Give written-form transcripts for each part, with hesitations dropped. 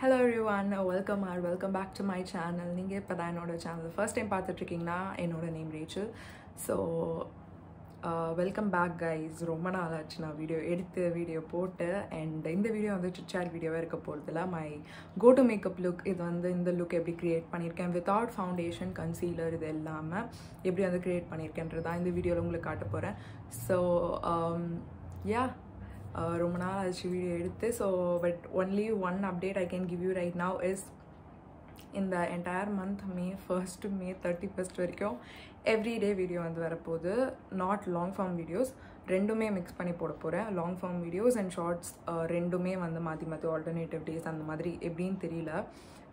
Hello everyone, welcome back to my channel. நீங்க இப்பதான் என்னோட சேனல் ஃபர்ஸ்ட் டைம் பார்த்துட்டு இருக்கீங்கன்னா என்னோட name Rachel. So welcome back guys. ரொம்ப நாள் ஆச்சு நான் வீடியோ போட்டு. அண்ட் இந்த வீடியோ வந்து சிட்சாட் வீடியோவாக இருக்க போகிறதுல my go to makeup look. இது வந்து இந்த லுக் எப்படி க்ரியேட் பண்ணியிருக்கேன் வித்தவுட் ஃபவுண்டேஷன் கன்சீலர் இது இல்லாமல் எப்படி வந்து க்ரியேட் பண்ணியிருக்கேன்றது தான் இந்த வீடியோவில் உங்களுக்கு காட்ட போகிறேன். ஸோ யா ரொம்ப நாள் ஆச்சு வீடியோ எடுத்து. So but only one update I can give you right now is இந்த entire month May 1st to May 31st வரைக்கும் எவ்ரிடே வீடியோ வந்து வரப்போகுது. நாட் லாங் ஃபார்ம் வீடியோஸ், ரெண்டுமே மிக்ஸ் பண்ணி போட போகிறேன். Long form videos and shorts ரெண்டுமே வந்து மாற்றி ஆல்டர்னேட்டிவ் டேஸ் அந்த மாதிரி எப்படின்னு தெரியல,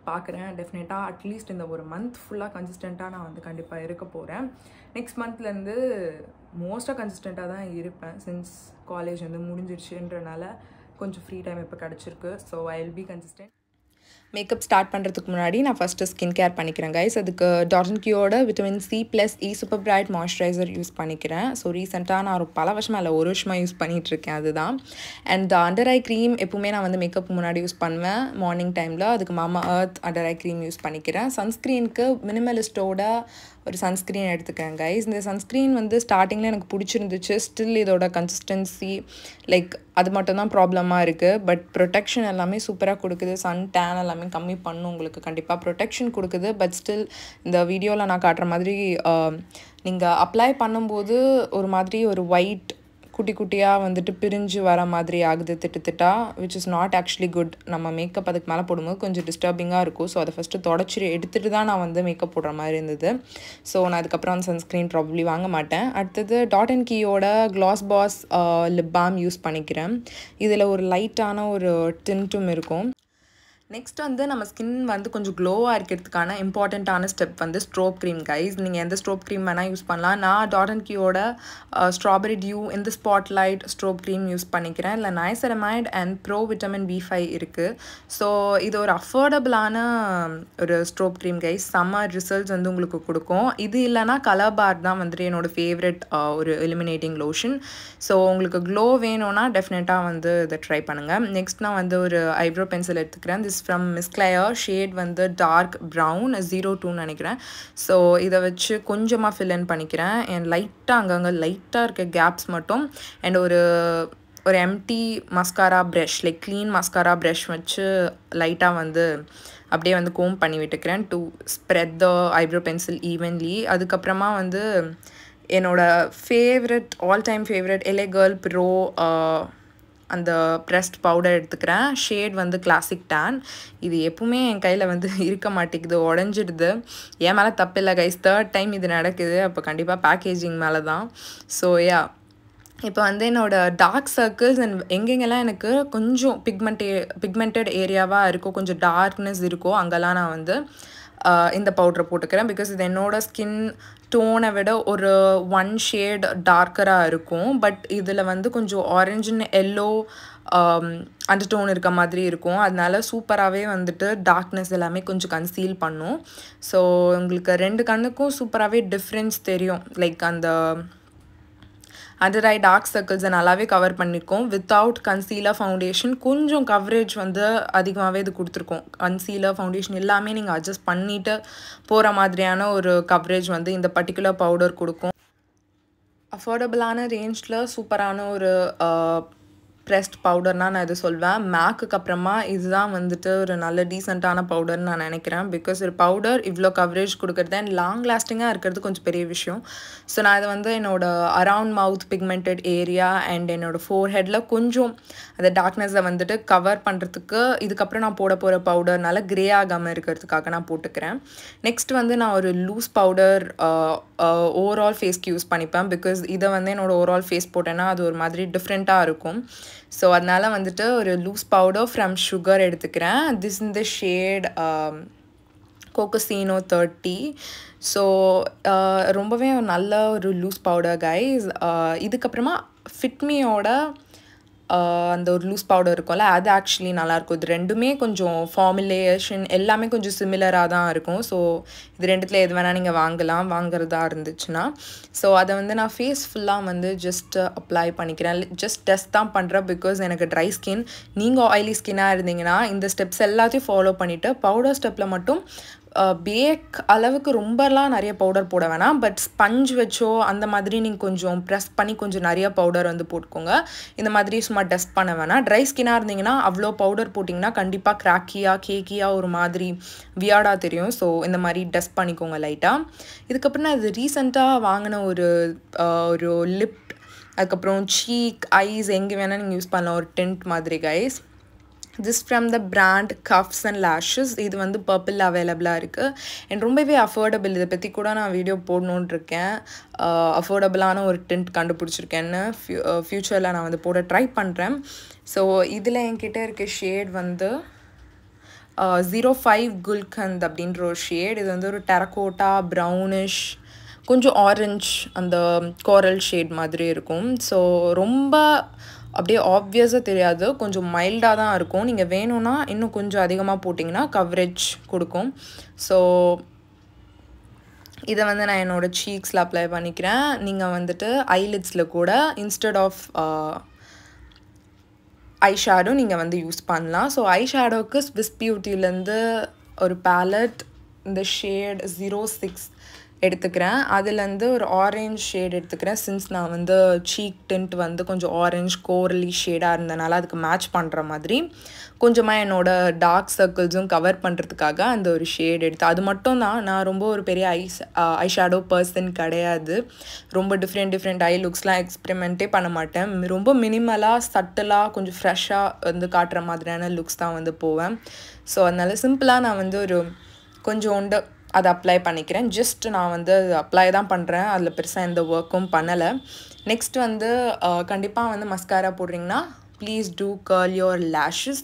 பார்க்குறேன். டெஃபினட்டாக அட்லீஸ்ட் இந்த ஒரு மந்த் ஃபுல்லாக கன்சிஸ்டண்ட்டாக நான் வந்து கண்டிப்பாக இருக்க போகிறேன். நெக்ஸ்ட் மந்த்லேருந்து மோஸ்ட்டாக கன்சிஸ்டண்ட்டாக தான் இருப்பேன். சின்ஸ் காலேஜ் வந்து முடிஞ்சிருச்சுன்றனால கொஞ்சம் ஃப்ரீ டைம் இப்போ கிடச்சிருக்கு. So I will be consistent. Makeup start பண்ணுறதுக்கு முன்னாடி நான் ஃபஸ்ட்டு ஸ்கின் கேர் பண்ணிக்கிறேன் கைஸ். அதுக்கு டாட் & கியோட vitamin C+E super bright moisturiser use பண்ணிக்கிறேன். ஸோ ரீசெண்டாக நான் ஒரு பல வருஷமாக இல்லை, ஒரு வருஷமாக யூஸ் பண்ணிகிட்ருக்கேன் அதுதான். அண்ட் அண்டர் ஐ க்ரீம் எப்பவுமே நான் வந்து மேக்கப் முன்னாடி யூஸ் பண்ணுவேன் மார்னிங் டைமில். அதுக்கு மாமா earth under eye cream use பண்ணிக்கிறேன். சன்ஸ்க்ரீனுக்கு மினிமலிஸ்டோட ஒரு சன்ஸ்க்ரீன் எடுத்துக்கிறேன் கைஸ். இந்த சன்ஸ்க்ரீன் வந்து ஸ்டார்டிங்கில் எனக்கு பிடிச்சிருந்துச்சு. ஸ்டில் இதோட கன்சிஸ்டன்சி லைக் அது மட்டும்தான் ப்ராப்ளமாக இருக்குது. பட் ப்ரொடெக்ஷன் எல்லாமே சூப்பராக கொடுக்குது. சன் டேன் எல்லாமே கம்மி பண்ணும், உங்களுக்கு கண்டிப்பாக ப்ரொடெக்ஷன் கொடுக்குது. பட் ஸ்டில் இந்த வீடியோவில் நான் காட்டுற மாதிரி நீங்கள் அப்ளை பண்ணும்போது ஒரு மாதிரி ஒரு ஒயிட் குட்டி குட்டியாக வந்துட்டு பிரிஞ்சு வர மாதிரி ஆகுது திட்டா, which is not actually good. நம்ம மேக்கப் அதுக்கு மேலே போடும்போது கொஞ்சம் டிஸ்டர்பிங்காக இருக்கும். ஸோ அதை ஃபஸ்ட்டு தொடச்சி எடுத்துகிட்டு தான் நான் வந்து மேக்கப் போடுற மாதிரி இருந்தது. ஸோ நான் அதுக்கப்புறம் அந்த சன்ஸ்க்ரீன் ப்ராபப்ளி வாங்க மாட்டேன். அடுத்தது டாட் & கியோட gloss boss lip balm use பண்ணிக்கிறேன். இதில் ஒரு லைட்டான ஒரு டின்ட்டும் இருக்கும். நெக்ஸ்ட் வந்து நம்ம ஸ்கின் வந்து கொஞ்சம் க்ளோவாக இருக்கிறதுக்கான இம்பார்ட்டண்ட்டான ஸ்டெப் வந்து ஸ்ட்ரோப் க்ரீம் கைஸ். நீங்கள் எந்த ஸ்ட்ரோப் க்ரீம் வேணால் யூஸ் பண்ணலாம். நான் டாட் & கியோட ஸ்ட்ராபெரி டியூ இந்த ஸ்பாட்லைட் ஸ்ட்ரோப் க்ரீம் யூஸ் பண்ணிக்கிறேன். இல்லை நைசரமைட் அண்ட் ப்ரோ விட்டமின் B5 இருக்குது. ஸோ இது ஒரு அஃபோர்டபுளான ஒரு strobe cream guys. Summer results வந்து உங்களுக்கு கொடுக்கும். இது இல்லைனா கலர் பார் தான் வந்துட்டு என்னோடய ஃபேவரட் ஒரு எலிமினேட்டிங் லோஷன். ஸோ உங்களுக்கு க்ளோ வேணும்னா டெஃபினட்டாக வந்து இதை ட்ரை பண்ணுங்கள். நெக்ஸ்ட் நான் வந்து ஒரு ஐப்ரோ பென்சில் எடுத்துக்கிறேன். This from miss clear. Shade வந்து டார்க் ப்ரௌன் 02 நினைக்கிறேன். ஸோ இதை வச்சு கொஞ்சமாக ஃபில் இன் பண்ணிக்கிறேன். அண்ட் லைட்டாக அங்கங்கே லைட்டாக இருக்க கேப்ஸ் மட்டும். அண்ட் ஒரு empty mascara brush like clean mascara brush வச்சு லைட்டாக வந்து அப்படியே வந்து கோம் பண்ணி விட்டுக்கிறேன் to spread the eyebrow pencil evenly. அதுக்கப்புறமா வந்து என்னோடய favourite all time favourite LA Girl Pro அந்த ப்ரெஸ்ட் பவுடர் எடுத்துக்கிறேன். ஷேட் வந்து கிளாசிக் டேன். இது எப்பவுமே என் கையில் வந்து இருக்க மாட்டேங்குது, உடஞ்சிடுது. என் மேலே தப்பில்லை கைஸ், 3rd டைம் இது நடக்குது. அப்போ கண்டிப்பாக பேக்கேஜிங் மேலே தான். ஸோ யா, இப்போ வந்து என்னோடய டார்க் சர்க்கிள்ஸ் அண்ட் எங்கெங்கெல்லாம் எனக்கு கொஞ்சம் பிக்மெண்டட் ஏரியாவாக இருக்கோ, கொஞ்சம் டார்க்னஸ் இருக்கோ, அங்கெல்லாம் நான் வந்து இந்த பவுடரை போட்டுக்கிறேன். பிகாஸ் இது என்னோடய ஸ்கின் டோனை விட ஒரு 1 ஷேட் டார்க்கராக இருக்கும். பட் இதில் வந்து கொஞ்சம் ஆரஞ்சுன்னு எல்லோ அண்டர் டோன் இருக்க மாதிரி இருக்கும். அதனால சூப்பராகவே வந்துட்டு டார்க்னஸ் எல்லாமே கொஞ்சம் கன்சீல் பண்ணும். ஸோ உங்களுக்கு 2 கண்ணுக்கும் சூப்பராகவே டிஃப்ரென்ஸ் தெரியும். லைக் அந்த அண்டர் ஐ டார்க் சர்க்கிள்ஸை நல்லாவே கவர் பண்ணியிருக்கோம். வித்தவுட் கன்சீலர் ஃபவுண்டேஷன் கொஞ்சம் கவரேஜ் வந்து அதிகமாகவே இது கொடுத்துருக்கோம். கன்சீலர் ஃபவுண்டேஷன் எல்லாமே நீங்கள் அட்ஜஸ்ட் பண்ணிவிட்டு போகிற மாதிரியான ஒரு கவரேஜ் வந்து இந்த பர்டிகுலர் பவுடர் கொடுக்கும். அஃபோர்டபுளான ரேஞ்சில் சூப்பரான ஒரு ப்ரெஸ்ட் பவுடர்னால் நான் இது சொல்வேன். மேக்குக்கு அப்புறமா இதுதான் வந்துட்டு ஒரு நல்ல டீசெண்டான பவுடர்னு நான் நினைக்கிறேன். பிகாஸ் ஒரு பவுடர் இவ்வளோ கவரேஜ் கொடுக்குறது அண்ட் லாங் லாஸ்டிங்காக இருக்கிறது கொஞ்சம் பெரிய விஷயம். ஸோ நான் இதை வந்து என்னோடய around mouth pigmented area and என்னோடய ஃபோர்ஹெட்டில் கொஞ்சம் அந்த டார்க்னஸை வந்துட்டு கவர் பண்ணுறதுக்கு இதுக்கப்புறம் நான் போட போகிற பவுடர்னால க்ரே ஆகாமல் இருக்கிறதுக்காக நான் போட்டுக்கிறேன். நெக்ஸ்ட் வந்து நான் ஒரு லூஸ் பவுடர் ஓவரால் ஃபேஸ்க்கு யூஸ் பண்ணிப்பேன். பிகாஸ் இதை வந்து என்னோடய ஓவரால் ஃபேஸ் போட்டேன்னா அது ஒரு மாதிரி டிஃப்ரெண்ட்டாக இருக்கும். ஸோ அதனால் வந்துட்டு ஒரு லூஸ் பவுடர் ஃப்ரம் சுகர் எடுத்துக்கிறேன். திஸ் இந்த ஷேட் கோகோசினோ 30. ஸோ ரொம்பவே நல்ல ஒரு லூஸ் பவுடர் கைஸ். இதுக்கப்புறமா ஃபிட்மியோட 1 Shade Cocoa Cino 30. So ரொம்பவே நல்ல ஒரு லூஸ் பவுடர் கைஸ். இதுக்கப்புறமா ஃபிட்மியோட 1 Shade Cocoa Cino 30. So ரொம்பவே நல்ல ஒரு லூஸ் பவுடர் கைஸ். இதுக்கப்புறமா ஃபிட்மியோட 1 Shade Cocoa Cino 30. So ரொம்பவே நல்ல ஒரு லூஸ் பவுடர் கைஸ். இதுக்கப்புறமா ஃபிட்மியோட அந்த ஒரு லூஸ் பவுடர் இருக்கும்ல, அது ஆக்சுவலி நல்லாயிருக்கும். இது ரெண்டுமே கொஞ்சம் ஃபார்முலேஷன் எல்லாமே கொஞ்சம் சிமிலராக தான் இருக்கும். ஸோ இது ரெண்டுத்தில் எது வேணால் நீங்கள் வாங்குறதா இருந்துச்சுன்னா. ஸோ அதை வந்து நான் ஃபேஸ் ஃபுல்லாக வந்து ஜஸ்ட் அப்ளை பண்ணிக்கிறேன். ஜஸ்ட் டெஸ்ட் தான் பண்ணுறேன், பிகாஸ் எனக்கு ட்ரை ஸ்கின். நீங்கள் ஆயிலி ஸ்கின்னாக இருந்தீங்கன்னா இந்த ஸ்டெப்ஸ் எல்லாத்தையும் ஃபாலோ பண்ணிவிட்டு பவுடர் ஸ்டெப்பில் மட்டும் பேக் அளவுக்கு ரொம்பலாம் நிறைய பவுடர் போட வேணாம். பட் ஸ்பஞ்ச் வச்சோ அந்த மாதிரி நீங்கள் கொஞ்சம் ப்ரெஸ் பண்ணி கொஞ்சம் நிறைய பவுடர் வந்து போட்டுக்கோங்க. இந்த மாதிரி சும்மா டஸ்ட் பண்ண வேணாம். ட்ரை ஸ்கின்னாக இருந்தீங்கன்னா அவ்வளோ பவுடர் போட்டிங்கன்னா கண்டிப்பாக கிராக்கியாக கேக்கியாக ஒரு மாதிரி வியார்டாக தெரியும். ஸோ இந்த மாதிரி டஸ்ட் பண்ணிக்கோங்க லைட்டாக. இதுக்கப்புறம் நான் இது ரீசெண்டாக வாங்கின ஒரு லிப், அதுக்கப்புறம் சீக், ஐஸ் எங்கே வேணால் நீங்கள் யூஸ் பண்ணலாம். ஒரு டென்ட் மாதிரி guys. This from the brand Cuffs and Lashes. இது வந்து பர்பிள் அவைலபிளாக இருக்குது அண்ட் ரொம்பவே அஃபோர்டபுள். இதை பற்றி கூட நான் வீடியோ போடணுன்னு இருக்கேன். அஃபோர்டபுளான ஒரு டென்ட் கண்டுபிடிச்சிருக்கேன்னு ஃப்யூச்சரில் நான் வந்து போட ட்ரை பண்ணுறேன். ஸோ இதில் என்கிட்ட இருக்க ஷேட் வந்து 05 குல்கந்த் அப்படின்ற ஒரு ஷேட். இது வந்து ஒரு டெரகோட்டா ப்ரௌனிஷ், கொஞ்சம் ஆரஞ்ச், அந்த கோரல் ஷேட் மாதிரி இருக்கும். ஸோ ரொம்ப அப்படியே ஆப்வியஸாக தெரியாது, கொஞ்சம் மைல்டாக தான் இருக்கும். நீங்கள் வேணும்னா இன்னும் கொஞ்சம் அதிகமாக போட்டிங்கன்னா கவரேஜ் கொடுக்கும். ஸோ இதை வந்து நான் என்னோடய சீக்ஸில் அப்ளை பண்ணிக்கிறேன். நீங்கள் வந்துட்டு ஐலிட்ஸில் கூட இன்ஸ்டெட் ஆஃப் ஐ ஷேடோ நீங்கள் வந்து யூஸ் பண்ணலாம். ஸோ ஐ ஷேடோவுக்கு ஸ்விஸ் பியூட்டிலேருந்து ஒரு பேலட், இந்த ஷேட் 06 எடுத்துக்கிறேன். அதுலேருந்து ஒரு ஆரஞ்ச் ஷேட் எடுத்துக்கிறேன். சின்ஸ் நான் வந்து சீக் டென்ட் வந்து கொஞ்சம் ஆரஞ்ச் கோரலி ஷேடாக இருந்தனால அதுக்கு மேட்ச் பண்ணுற மாதிரி கொஞ்சமாக என்னோடய டார்க் சர்க்கிள்ஸும் கவர் பண்ணுறதுக்காக அந்த ஒரு ஷேட் எடுத்து, அது மட்டும் தான். நான் ரொம்ப ஒரு பெரிய ஐ ஷேடோ பர்சன் கிடையாது. ரொம்ப டிஃப்ரெண்ட் ஐ லுக்ஸ்லாம் எக்ஸ்பெரிமெண்ட்டே பண்ண மாட்டேன். ரொம்ப மினிமலாக சட்டிலாக கொஞ்சம் ஃப்ரெஷ்ஷாக வந்து காட்டுற மாதிரியான லுக்ஸ் தான் வந்து போவேன். ஸோ அதனால சிம்பிளாக நான் வந்து ஒரு கொஞ்சோண்டு அதை அப்ளை பண்ணிக்கிறேன். ஜஸ்ட் நான் வந்து அப்ளை தான் பண்ணுறேன், அதில் பெருசாக எந்த ஒர்க்கும் பண்ணலை. நெக்ஸ்ட் வந்து கண்டிப்பாக வந்து மஸ்காரா போடுறீங்கன்னா please do curl your lashes.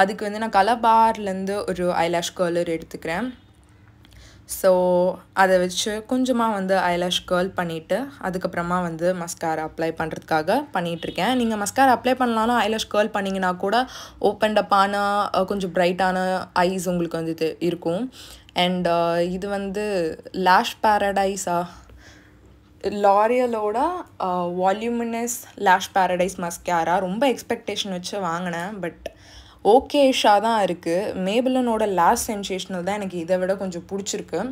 அதுக்கு வந்து நான் கலர்பார்லேருந்து ஒரு ஐலாஷ் கர்லர் எடுத்துக்கிறேன். ஸோ அதை வச்சு கொஞ்சமாக வந்து ஐலாஷ் கர்ல் பண்ணிவிட்டு அதுக்கப்புறமா வந்து மஸ்காரா அப்ளை பண்ணுறதுக்காக பண்ணிகிட்ருக்கேன். நீங்கள் மஸ்காரா அப்ளை பண்ணலாம்னா ஐலாஷ் கர்ல் பண்ணிங்கன்னா கூட ஓப்பன்டப்பான கொஞ்சம் ப்ரைட்டான ஐஸ் உங்களுக்கு வந்து இருக்கும். அண்ட் இது வந்து லேஷ் பேரடைஸா, லாரியலோட வால்யூமினஸ் லேஷ் பேரடைஸ் மஸ்காரா. ரொம்ப எக்ஸ்பெக்டேஷன் வச்சு வாங்கினேன், பட் ஓகேஷாக தான் இருக்குது. மேபிளனோட லேஷ் சென்சேஷனல் தான் எனக்கு இதை விட கொஞ்சம் பிடிச்சிருக்கு.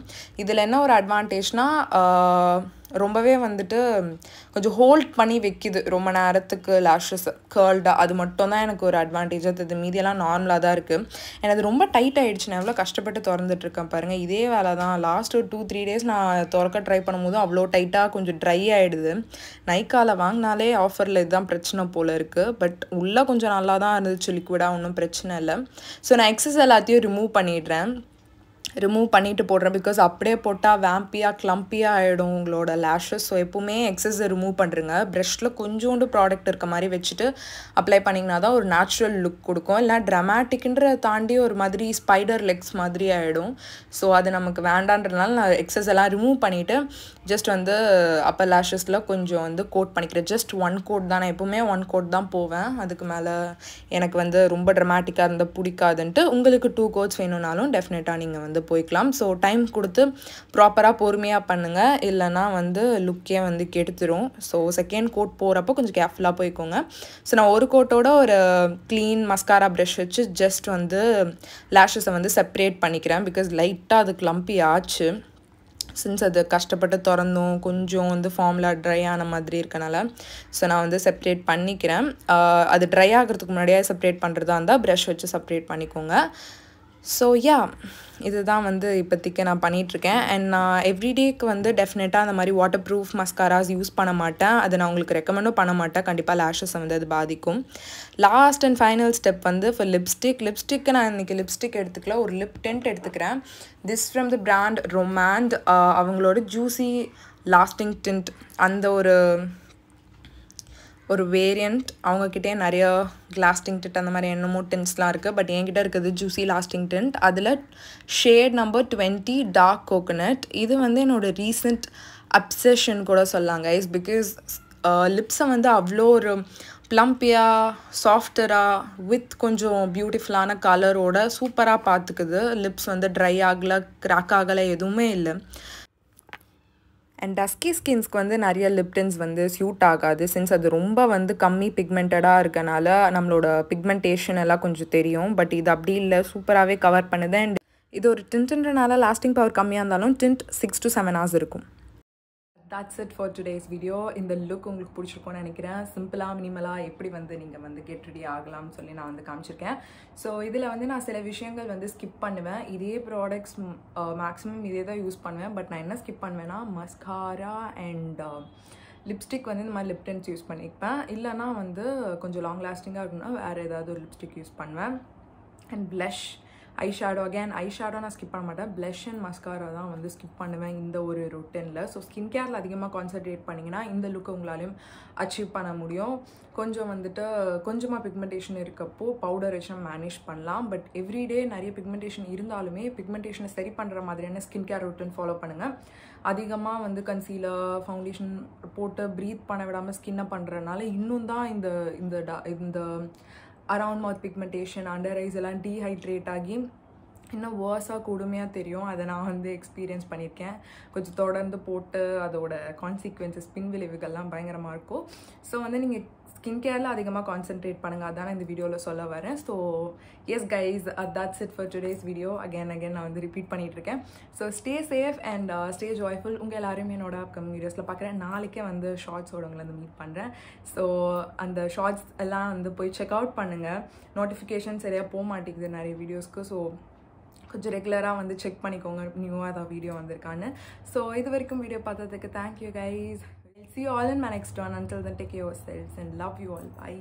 இதில் என்ன ஒரு அட்வான்டேஜ்னால் ரொம்பவே வந்துட்டு கொஞ்சம் ஹோல்ட் பண்ணி வைக்கிது ரொம்ப நேரத்துக்கு லேஷஸ் கேர்ல்டாக. அது மட்டும் தான் எனக்கு ஒரு அட்வான்டேஜாக இது. மீதியெல்லாம் நார்மலாக தான் இருக்குது. எனக்கு ரொம்ப டைட் ஆகிடுச்சு. நான் எவ்வளோ கஷ்டப்பட்டு திறந்துட்டுருக்கேன் பாருங்கள். இதே வேலை தான். லாஸ்ட் ஒரு 2-3 டேஸ் நான் திறக்க ட்ரை பண்ணும்போது அவ்வளோ டைட்டாக கொஞ்சம் ட்ரை ஆகிடுது. நைக்காவில் வாங்கினாலே ஆஃபரில் இதுதான் பிரச்சனை போல் இருக்குது. பட் உள்ளே கொஞ்சம் நல்லா தான் இருந்துச்சு லிக்விடாக, ஒன்றும் பிரச்சனை இல்லை. ஸோ நான் எக்ஸஸ் எல்லாத்தையும் ரிமூவ் பண்ணிவிட்டு போடுறேன். பிகாஸ் அப்படியே போட்டால் வேம்பியாக க்ளம்பியாக ஆகிடும் உங்களோட லேஷஸ். ஸோ எப்போவுமே எக்ஸஸை ரிமூவ் பண்ணுறங்க. ப்ரஷில் கொஞ்சோண்டு ப்ராடக்ட் இருக்க மாதிரி வச்சுட்டு அப்ளை பண்ணிங்கன்னா தான் ஒரு நேச்சுரல் லுக் கொடுக்கும். இல்லை ட்ராமேட்டிக்ன்ற தாண்டி ஒரு மாதிரி ஸ்பைடர் லெக்ஸ் மாதிரி ஆகிடும். ஸோ அது நமக்கு வேண்டான்றதுனால நான் எக்ஸஸ் எல்லாம் ரிமூவ் பண்ணிவிட்டு ஜஸ்ட் வந்து அப்பர் லேஷஸில் கொஞ்சம் வந்து கோட் பண்ணிக்கிறேன். ஜஸ்ட் 1 கோட் தான். நான் எப்போவுமே 1 கோட் தான் போவேன். அதுக்கு மேலே எனக்கு வந்து ரொம்ப ட்ராமேட்டிக்காக இருந்தால் பிடிக்காதுன்ட்டு. உங்களுக்கு 2 கோட்ஸ் வேணும்னாலும் டெஃபினட்டாக நீங்கள் வந்து போய்க்கலாம். ஸோ டைம் கொடுத்து ப்ராப்பராக பொறுமையாக பண்ணுங்கள், இல்லைனா வந்து லுக்கே வந்து கெடுத்துரும். ஸோ செகண்ட் கோட் போகிறப்போ கொஞ்சம் கேர்ஃபுல்லாக போய்க்கோங்க. ஸோ நான் ஒரு கோட்டோட ஒரு க்ளீன் மஸ்காரா ப்ரஷ் வச்சு ஜஸ்ட் வந்து லேஷஸை வந்து செப்ரேட் பண்ணிக்கிறேன். பிகாஸ் லைட்டாக அது க்ளம்பி ஆச்சு. சின்ஸ் அது கஷ்டப்பட்டு திறந்தோம், கொஞ்சம் வந்து ஃபார்முலா ட்ரை ஆன மாதிரி இருக்கனால ஸோ நான் வந்து செப்ரேட் பண்ணிக்கிறேன். அது ட்ரை ஆகிறதுக்கு முன்னாடியே செப்ரேட் பண்ணுறதா இருந்தால் ப்ரஷ் வச்சு செப்ரேட் பண்ணிக்கோங்க. ஸோ யா, இதுதான் வந்து இப்போதைக்கு நான் பண்ணிகிட்ருக்கேன். அண்ட் நான் எவ்ரிடேக்கு வந்து டெஃபினட்டாக அந்த மாதிரி வாட்டர் ப்ரூஃப் மஸ்காராஸ் யூஸ் பண்ண மாட்டேன். அதை நான் உங்களுக்கு ரெக்கமெண்டும் பண்ண மாட்டேன். கண்டிப்பாக லேஷஸை வந்து அது பாதிக்கும். லாஸ்ட் அண்ட் ஃபைனல் ஸ்டெப் வந்து ஃபார் லிப்ஸ்டிக்கு நான் இன்றைக்கி லிப்ஸ்டிக் எடுத்துக்கல, ஒரு லிப் டென்ட் எடுத்துக்கிறேன். This from the brand Romand. அவங்களோட ஜூசி லாஸ்டிங் டிண்ட் அந்த ஒரு வேரியண்ட். அவங்கக்கிட்டே நிறைய லாஸ்டிங் டிண்ட் அந்த மாதிரி என்னமோ டின்ட்ஸ்லாம் இருக்குது. பட் என்கிட்ட இருக்கிறது ஜூசி லாஸ்டிங் டிண்ட். அதில் ஷேட் நம்பர் 20 டார்க் கோகோனட். இது வந்து என்னோடய ரீசெண்ட் அப்சஷன் கூட சொல்லாங்க கைஸ். பிகாஸ் லிப்ஸை வந்து அவ்வளோ ஒரு ப்ளம்பியாக சாஃப்டராக வித் கொஞ்சம் பியூட்டிஃபுல்லான கலரோட சூப்பராக பார்த்துக்குது. லிப்ஸ் வந்து ட்ரை ஆகலை, கிராக் ஆகலை, எதுவுமே இல்லை. அண்ட் டஸ்கி ஸ்கின்ஸ்க்கு வந்து நிறைய லிப்டன்ஸ் வந்து சூட் ஆகாது, சின்ஸ் அது ரொம்ப வந்து கம்மி பிக்மெண்டடாக இருக்கனால நம்மளோட பிக்மெண்டேஷன் எல்லாம் கொஞ்சம் தெரியும். பட் இது அப்படி இல்லை, சூப்பராகவே கவர் பண்ணுது. அண்ட் இது ஒரு டின்ட்ன்றனால லாஸ்டிங் பவர் கம்மியாக இருந்தாலும் டின்ட் 6 to 7 hours இருக்கும். That's it for today's video. இந்த லுக் உங்களுக்கு பிடிச்சிருக்கும்னு நினைக்கிறேன். சிம்பிளாக மினிமலாக எப்படி வந்து நீங்கள் வந்து கெட் ரெடி ஆகலாம்னு சொல்லி நான் வந்து காமிச்சிருக்கேன். ஸோ இதில் வந்து நான் சில விஷயங்கள் வந்து ஸ்கிப் பண்ணுவேன். இதே ப்ராடக்ட்ஸ் மேக்ஸிமம் இதே தான் யூஸ் பண்ணுவேன். பட் நான் என்ன ஸ்கிப் பண்ணுவேன்னா மஸ்காரா அண்ட் லிப்ஸ்டிக் வந்து இந்த மாதிரி லிப் டின்ட்ஸ் யூஸ் பண்ணிப்பேன். இல்லைனா வந்து கொஞ்சம் லாங் லாஸ்டிங்காக இருக்குன்னா வேறு ஏதாவது ஒரு லிப்ஸ்டிக் யூஸ் பண்ணுவேன். And plus, eyeshadow, again eyeshadow நான் ஸ்கிப் பண்ண மாட்டேன். ப்ளஷ் அண்ட் மஸ்காரா தான் வந்து ஸ்கிப் பண்ணுவேன் இந்த ஒரு ரொட்டீனில். ஸோ ஸ்கின் கேரில் அதிகமாக கான்சன்ட்ரேட் பண்ணிங்கன்னா இந்த லுக்கை உங்களாலையும் அச்சீவ் பண்ண முடியும். கொஞ்சம் வந்துட்டு கொஞ்சமாக பிக்மெண்டேஷன் இருக்கப்போ பவுடர் வச்சு மேனேஜ் பண்ணலாம். பட் எவ்ரிடே நிறைய பிக்மெண்டேஷன் இருந்தாலுமே பிக்மெண்டேஷனை சரி பண்ணுற மாதிரியான ஸ்கின் கேர் ரொட்டீன் ஃபாலோ பண்ணுங்கள். அதிகமாக வந்து கன்சீலர் ஃபவுண்டேஷன் போட்டு ப்ரீத் பண்ண விடாமல் ஸ்கின்னை பண்ணுறதுனால இன்னும் தான் இந்த அரவுண்ட் மவுத் பிக்மெண்டேஷன், அண்டர் ஐஸ் எல்லாம் டீஹைட்ரேட் ஆகி இன்னும் வேர்ஸாக கொடுமையாக தெரியும். அதை நான் வந்து எக்ஸ்பீரியன்ஸ் பண்ணியிருக்கேன். கொஞ்சம் தொடர்ந்து போட்டு அதோட கான்சிக்வன்சஸ், பின் விளைவுகள்லாம் பயங்கரமாக இருக்கும். ஸோ வந்து நீங்கள் ஸ்கின் கேரில் அதிகமாக கான்சென்ட்ரேட் பண்ணுங்கள், அதான் இந்த வீடியோவில் சொல்ல வரேன். So S guys, that's it for today's video. again நான் வந்து ரிப்பீட் பண்ணிகிட்ருக்கேன். So stay safe and stay joyful. உங்கள் எல்லாருமே என்னோட அப்கமிங் வீடியோஸில் பார்க்குறேன். நாளைக்கே வந்து ஷார்ட்ஸோட உங்களை வந்து மீட் பண்ணுறேன். ஸோ அந்த ஷார்ட்ஸ் எல்லாம் வந்து போய் செக் அவுட் பண்ணுங்கள். நோட்டிஃபிகேஷன் சரியாக போக மாட்டேங்குது நிறைய வீடியோஸ்க்கு. ஸோ கொஞ்சம் ரெகுலராக வந்து செக் பண்ணிக்கோங்க நியூவாக ஏதாவது வீடியோ வந்திருக்கான்னு. ஸோ இது வரைக்கும் வீடியோ பார்த்ததுக்கு thank you guys. See you all in my next one. Until then, take care of yourselves and love you all. Bye.